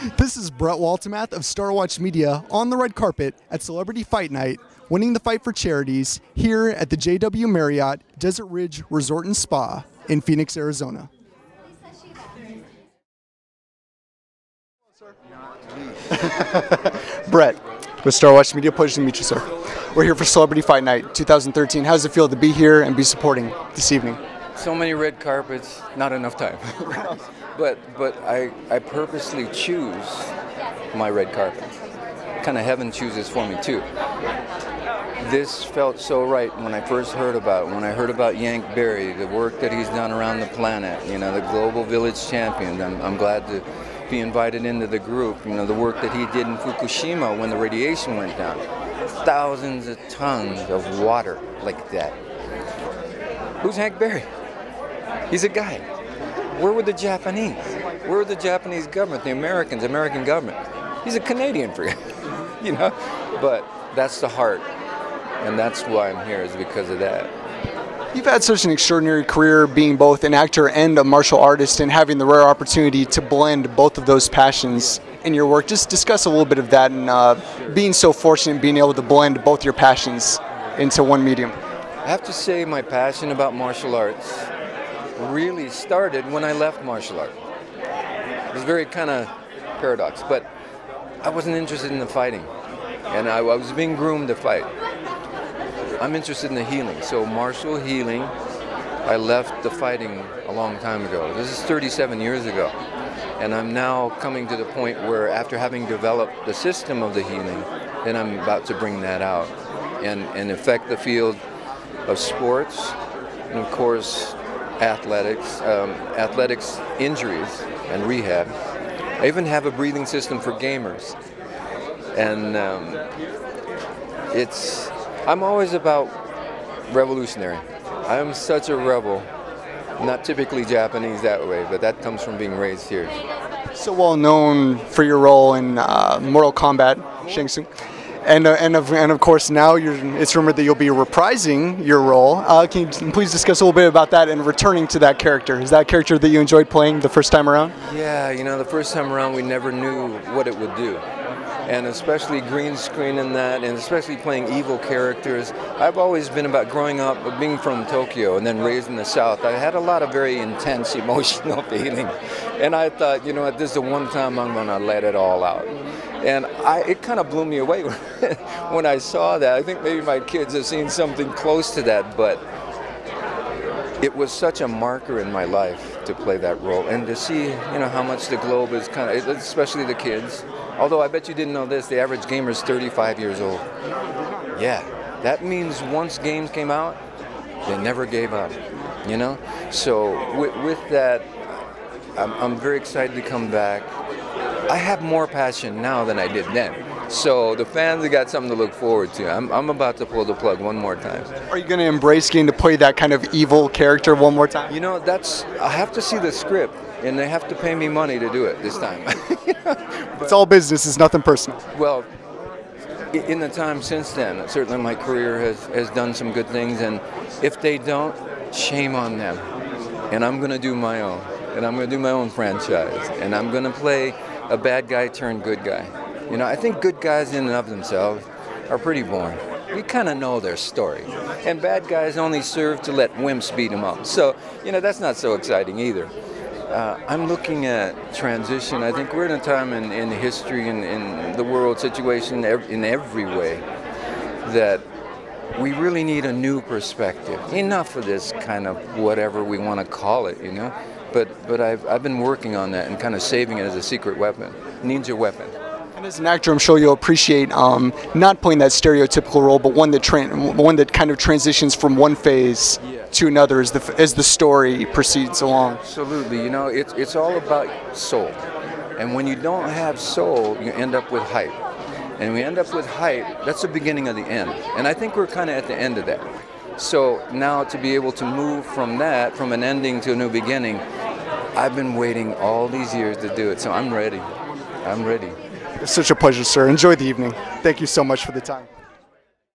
This is Brett Waltemath of Star Watch Media on the red carpet at Celebrity Fight Night, winning the fight for Charities here at the JW Marriott Desert Ridge Resort and Spa in Phoenix, Arizona. Brett, with Star Watch Media, pleasure to meet you, sir. We're here for Celebrity Fight Night 2013. How does it feel to be here and be supporting this evening? So many red carpets, not enough time. but I purposely choose my red carpet. Kind of heaven chooses for me too. This felt so right when I first heard about it. When I heard about Yank Barry, the work that he's done around the planet, you know, the global village champion. I'm glad to be invited into the group. You know, the work that he did in Fukushima when the radiation went down. Thousands of tons of water like that. Who's Hank Barry? He's a guy. Where were the Japanese? Where were the Japanese government, the Americans, American government? He's a Canadian for you, you know? But that's the heart, and that's why I'm here, is because of that. You've had such an extraordinary career being both an actor and a martial artist and having the rare opportunity to blend both of those passions in your work. Just discuss a little bit of that and being so fortunate being able to blend both your passions into one medium. I have to say my passion about martial arts really started when I left martial art. It was very kind of paradox, but I wasn't interested in the fighting, and I was being groomed to fight. I'm interested in the healing, so martial healing, I left the fighting a long time ago. This is 37 years ago, and I'm now coming to the point where after having developed the system of the healing, then I'm about to bring that out and affect the field of sports, and of course athletics, athletics injuries and rehab. I even have a breathing system for gamers, and I'm always about revolutionary. I am such a rebel, not typically Japanese that way, but that comes from being raised here. So well known for your role in Mortal Kombat, Shang Tsung. And of course now it's rumored that you'll be reprising your role. Can you please discuss a little bit about that and returning to that character? Is that a character that you enjoyed playing the first time around? Yeah, you know, the first time around we never knew what it would do. And especially green screen and that, and especially playing evil characters. I've always been about growing up, being from Tokyo and then raised in the South. I had a lot of very intense emotional feeling. And I thought, you know what, this is the one time I'm gonna let it all out. And it kind of blew me away when I saw that. I think maybe my kids have seen something close to that, but it was such a marker in my life to play that role and to see, you know, how much the globe is kind of, especially the kids. Although I bet you didn't know this, the average gamer is 35 years old. Yeah, that means once games came out, they never gave up, you know? So with that, I'm very excited to come back. I have more passion now than I did then. So the fans have got something to look forward to. I'm about to pull the plug one more time. Are you going to embrace getting to play that kind of evil character one more time? You know, I have to see the script, and they have to pay me money to do it this time. It's all business, it's nothing personal. Well, in the time since then, certainly my career has done some good things, and if they don't, shame on them. And I'm going to do my own, and I'm going to do my own franchise, and I'm going to play a bad guy turned good guy. You know, I think good guys in and of themselves are pretty boring. We kind of know their story. And bad guys only serve to let wimps beat them up. So, you know, that's not so exciting either. I'm looking at transition. I think we're in a time in history and in the world situation in every way that we really need a new perspective. Enough of this kind of whatever we want to call it, you know. But I've been working on that and kind of saving it as a secret weapon. It needs a weapon. And as an actor, I'm sure you'll appreciate not playing that stereotypical role, but one that kind of transitions from one phase to another as the story proceeds along. Absolutely. You know, it's all about soul. And when you don't have soul, you end up with hype. And when we end up with hype, that's the beginning of the end. And I think we're kind of at the end of that. So now to be able to move from that, from an ending to a new beginning, I've been waiting all these years to do it. So I'm ready. I'm ready. It's such a pleasure, sir. Enjoy the evening. Thank you so much for the time.